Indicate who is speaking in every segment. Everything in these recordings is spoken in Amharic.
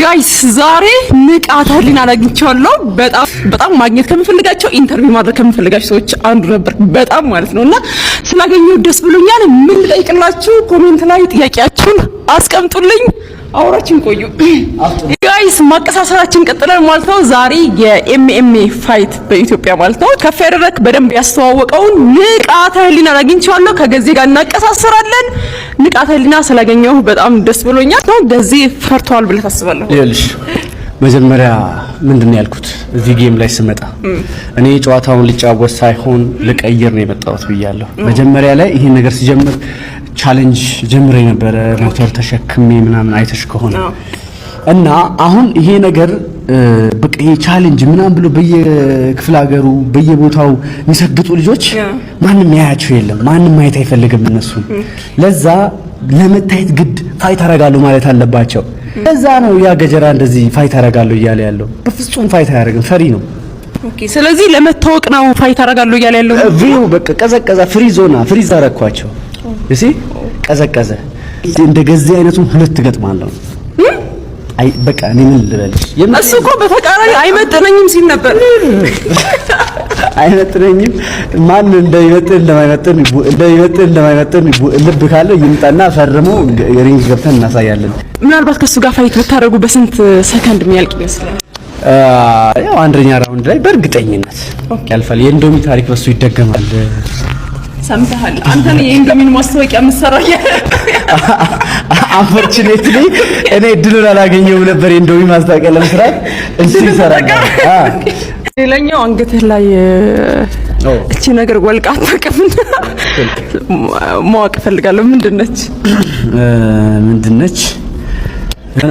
Speaker 1: ጋይስ ዛሬ ንቃተ ህሊና አግኝቻለሁ። በጣም ማግኘት ከምፈልጋቸው ኢንተርቪው ማድረግ ከምፈልጋቸው ሰዎች አንዱ ነበር። በጣም ማለት ነውና ስላገኘው ደስ ብሎኛል። ምን ልጠይቅላችሁ? ኮሜንት ላይ ጥያቄያችሁን አስቀምጡልኝ። አውራችን ቆዩ ጋይስ። ማቀሳሰራችን ቀጥለን ማለት ነው። ዛሬ የኤምኤምኤ ፋይት በኢትዮጵያ ማለት ነው ከፍ ያደረክ በደንብ ያስተዋወቀውን ንቃተ ህሊና አግኝቻለሁ። ከገዜ ጋር እናቀሳሰራለን። ንቃተ ህሊና ስላገኘው በጣም ደስ ብሎኛል። ነው ገዜ ፈርቷል ብለህ ታስባለህ?
Speaker 2: ይልሽ መጀመሪያ ምንድነው ያልኩት እዚህ ጌም ላይ ስመጣ እኔ ጨዋታውን ልጫወት ሳይሆን ልቀይር ነው የመጣሁት ብያለሁ። መጀመሪያ ላይ ይሄን ነገር ሲጀምር ቻሌንጅ ጀምሬ ነበር ሞተር ተሸክሜ ምናምን አይተሽ ከሆነ እና አሁን ይሄ ነገር በቃ ይሄ ቻሌንጅ ምናምን ብሎ በየክፍለ ሀገሩ በየቦታው የሚሰግጡ ልጆች ማንንም ያያቸው የለም። ማንንም ማየት አይፈልግም እነሱ። ለዛ ለመታየት ግድ ፋይት አደርጋለሁ ማለት አለባቸው። ለዛ ነው ያ ገጀራ እንደዚህ ፋይት አደርጋለሁ እያለ ያለው። በፍጹም ፋይት አያደርግም፣ ፈሪ ነው።
Speaker 1: ኦኬ፣ ስለዚህ ለመታወቅ ነው ፋይት አደርጋለሁ እያለ ያለው።
Speaker 2: ቪው በቃ ቀዘቀዘ፣ ፍሪዝ አደረኳቸው። እሺ ቀዘቀዘ። እንደ ገዚህ አይነቱን ሁለት ገጥማለሁ። አይ በቃ እኔ ምን ልበልሽ?
Speaker 1: እሱ እኮ በተቃራኒ አይመጥነኝም ሲል ነበር።
Speaker 2: አይመጥነኝም ማን እንደማይመጥን ልብ ካለው ይምጣና ፈርሞ ሪንግ ገብተን እናሳያለን።
Speaker 1: ምናልባት ከሱ ጋር ፋይት ብታደርጉ በስንት ሰከንድ የሚያልቅ ይመስላል?
Speaker 2: ያው አንደኛ ራውንድ ላይ በእርግጠኝነት ያልፋል። የእንዶሚ ታሪክ በሱ ይደገማል።
Speaker 1: ሰምተሃል? አንተ ነህ የኢንዶሚን ማስታወቂያ የምትሰራው።
Speaker 2: አንፎርቹኔትሊ እኔ እድሉን አላገኘሁም ነበር የኢንዶሚ ማስታወቂያ ለመስራት። እሱ ይሰራል።
Speaker 1: ሌላኛው አንገትህ ላይ እቺ ነገር ወልቃ አታውቅምና ማወቅ እፈልጋለሁ። ምንድነች?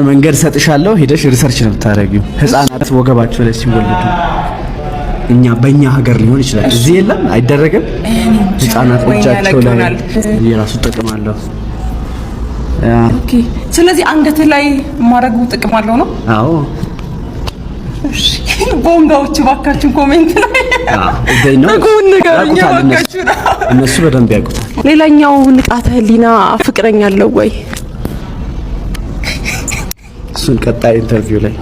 Speaker 1: መንገድ ሰጥሻለሁ ሄደሽ ሪሰርች ነው የምታደርጊው። ህፃናት ወገባቸው ላይ ሲወለዱ በእኛ ሀገር ሊሆን ይችላል፣ እዚህ የለም አይደረግም። ህፃናት እጃቸው ላይ የራሱ ጥቅም አለው። ኦኬ፣ ስለዚህ አንገትህ ላይ ማድረጉ ጥቅም አለው ነው?
Speaker 2: አዎ።
Speaker 1: እሺ፣ ቦንጋዎች ባካችሁ ኮሜንት ላይ ተጎን ንገሩኝ ባካችሁ።
Speaker 2: እነሱ በደንብ ያውቁታል።
Speaker 1: ሌላኛው ንቃተ ህሊና ፍቅረኛ አለው ወይ?
Speaker 2: እሱን ቀጣይ ኢንተርቪው ላይ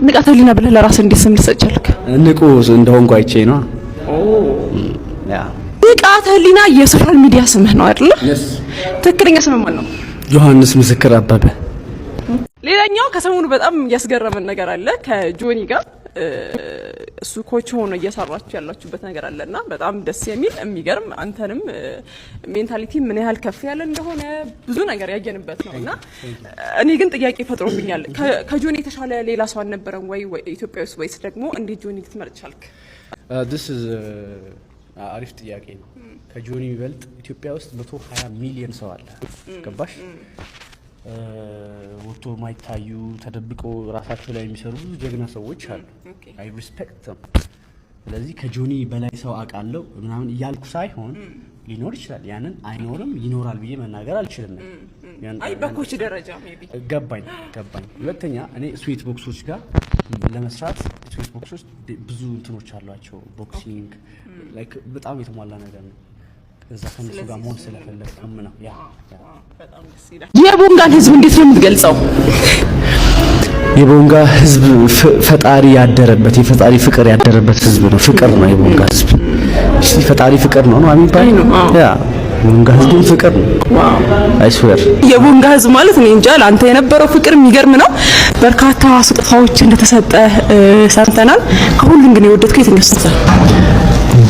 Speaker 1: ንቃተ ህሊና ብለህ ለራስህ እንዴት ስም ልሰጭልክ?
Speaker 2: ንቁ እንደሆንኩ አይቼ ነው። ያ
Speaker 1: ንቃተ ህሊና የሶሻል ሚዲያ ስምህ ነው አይደል? ትክክለኛ ስምህ ማን ነው?
Speaker 2: ዮሐንስ ምስክር አበበ።
Speaker 1: ሌላኛው ከሰሞኑ በጣም ያስገረመን ነገር አለ ከጆኒ ጋር እሱ ኮች ሆኖ እየሰራችሁ ያላችሁበት ነገር አለና በጣም ደስ የሚል የሚገርም አንተንም ሜንታሊቲ ምን ያህል ከፍ ያለ እንደሆነ ብዙ ነገር ያየንበት ነውና እኔ ግን ጥያቄ ፈጥሮብኛል። ከጆኒ የተሻለ ሌላ ሰው አልነበረም ወይ ኢትዮጵያ ውስጥ ወይስ ደግሞ እንዴት ጆኒ ልትመርጥ ቻልክ?
Speaker 2: this is አሪፍ ጥያቄ ነው። ከጆኒ የሚበልጥ ኢትዮጵያ ውስጥ 120 ሚሊዮን ሰው አለ። ገባሽ? ወጥቶ ማይታዩ ተደብቆ ራሳቸው ላይ የሚሰሩ ብዙ ጀግና ሰዎች አሉ። አይ ሪስፔክት them። ስለዚህ ከጆኒ በላይ ሰው አውቃለሁ ምናምን እያልኩ ሳይሆን ሊኖር ይችላል፣ ያንን አይኖርም ይኖራል ብዬ መናገር አልችልም።
Speaker 1: አይ በኮች ደረጃ ሜቢ
Speaker 2: ገባኝ። ሁለተኛ እኔ ስዊት ቦክሶች ጋር ለመስራት ስዊት ቦክሶች ብዙ እንትኖች አሏቸው። ቦክሲንግ ላይክ በጣም የተሟላ ነገር ነው። እዛ ከነሱ ጋር መሆን ስለፈለግኩም ነው። ያ
Speaker 1: በጣም ደስ ይላል። የቦንጋን ህዝብ እንዴት ነው የምትገልጸው?
Speaker 2: የቦንጋ ህዝብ ፈጣሪ ያደረበት የፈጣሪ ፍቅር ያደረበት ህዝብ ነው። ፍቅር ነው የቦንጋ ህዝብ። እሺ ፈጣሪ ፍቅር ነው የሚባል ያ የቦንጋ ህዝብ ፍቅር ነው። ዋው አይ ስዌር
Speaker 1: የቦንጋ ህዝብ ማለት ነው እንጃ አንተ የነበረው ፍቅር የሚገርም ነው። በርካታ ስጦታዎች እንደተሰጠ ሰምተናል። ከሁሉም ግን የወደድከው የትኛው ስጦታ?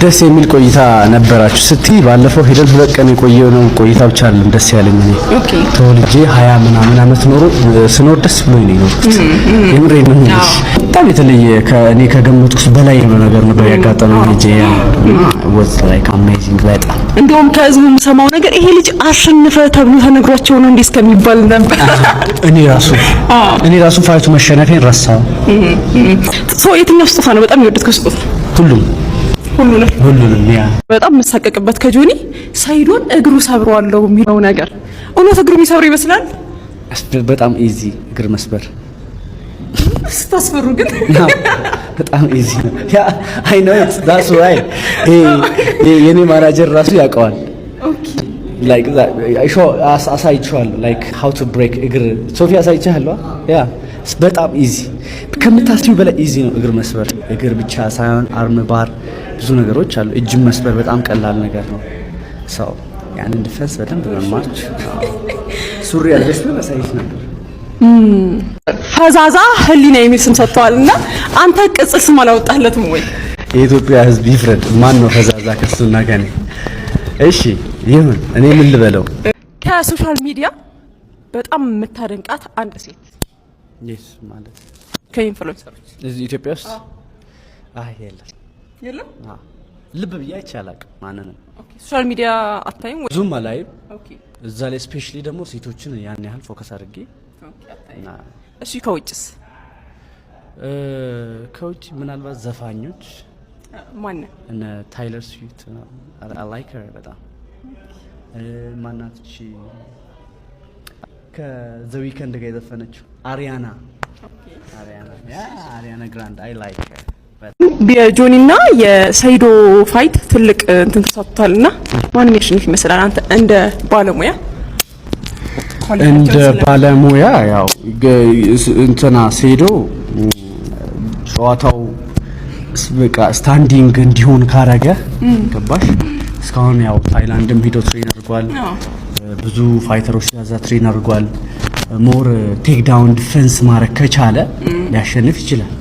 Speaker 2: ደስ የሚል ቆይታ ነበራችሁ ስትይ ባለፈው ሄደን 2 ቀን የቆየው ነው ቆይታ ብቻ አይደለም ደስ ያለኝ እኔ ተወልጄ 20 ምናምን አመት ስኖር ደስ ብሎኝ ነው የኖርኩት። የምሬን ነው። በጣም የተለየ ከእኔ ከገመትኩት በላይ የሆነ ነገር ነበር ያጋጠመኝ። ልጄ was like amazing በጣም
Speaker 1: እንደውም ከህዝቡ የምሰማው ነገር ይሄ ልጅ አሸነፈ ተብሎ ተነግሯቸው ነው እንዴ እስከሚባል ነበር።
Speaker 2: እኔ ራሱ ፋይቱ መሸነፌን ረሳው።
Speaker 1: የትኛው ስጦታ ነው በጣም የወደድከው ስጦታ?
Speaker 2: ሁሉንም ያ
Speaker 1: በጣም መሳቀቅበት ከጆኒ ሳይዶን እግሩ ሰብሯለው የሚለው ነገር እውነት እግሩ የሚሰብር ይመስላል።
Speaker 2: በጣም ኢዚ እግር መስበር
Speaker 1: ስታስፈሩ ግን
Speaker 2: በጣም ኢዚ ነው። ያ አይ ኖ ኢትስ ዳትስ ዋይ የኔ ማናጀር ራሱ ያውቀዋል። ኦኬ ላይክ አሳይቻለሁ ላይክ ሃው ቱ ብሬክ እግር ሶፊያ አሳይቻለሁ። ያ በጣም ኢዚ ከምታስቢው በላይ ኢዚ ነው። እግር መስበር እግር ብቻ ሳይሆን አርም ባር ብዙ ነገሮች አሉ። እጅም መስበር በጣም ቀላል ነገር ነው። ሰው ያንን ዲፌንስ በደንብ መማር ሱሪ ያለሽ መሳይት ነበር።
Speaker 1: ፈዛዛ ህሊና የሚል ስም ሰጥተዋልና አንተ ቅጽል ስም አላወጣለትም ወይ?
Speaker 2: የኢትዮጵያ ሕዝብ ይፍረድ። ማን ነው ፈዛዛ ከሱና ከኔ? እሺ ይሁን፣ እኔ ምን ልበለው?
Speaker 1: ከሶሻል ሚዲያ በጣም የምታደንቃት አንድ ሴት
Speaker 2: ማለት
Speaker 1: ከኢንፍሉዌንሰሮች
Speaker 2: እዚህ ኢትዮጵያ ውስጥ
Speaker 1: የለም?
Speaker 2: ልብ ብዬ አይቻላቅ ማንንም።
Speaker 1: ሶሻል ሚዲያ አታይም ወይ?
Speaker 2: ዙም አላይም። እዛ ላይ ስፔሻሊ ደግሞ ሴቶችን ያን ያህል ፎከስ አድርጌ
Speaker 1: እሺ። ከውጭስ?
Speaker 2: ከውጭ ምናልባት ዘፋኞች
Speaker 1: ማን
Speaker 2: እነ ታይለር ስዊፍት አይ ላይክ ሄር በጣም ማናት እቺ ከዘ ዊከንድ ጋር የዘፈነችው አሪያና ግራንድ አይ ላይክ ሄር።
Speaker 1: የጆኒና የሰይዶ ፋይት ትልቅ እንትን ተሳትቷልና ማን የሚያሸንፍ ይመስላል አንተ እንደ ባለሙያ?
Speaker 2: ያው እንትና ሰይዶ ጨዋታው በቃ ስታንዲንግ እንዲሆን ካረገ ገባሽ። እስካሁን ያው ታይላንድም ሂዶ ትሬን አድርጓል። ብዙ ፋይተሮች ያዛ ትሬን አድርጓል። ሞር ቴክ ዳውን ዲፌንስ ማድረግ ከቻለ ሊያሸንፍ ይችላል።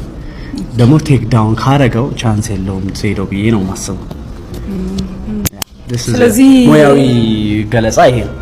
Speaker 2: ደግሞ ቴክ ዳውን ካረገው ቻንስ የለውም ሰይዶ ብዬ ነው የማስበው። ስለዚህ ሙያዊ ገለጻ ይሄ ነው።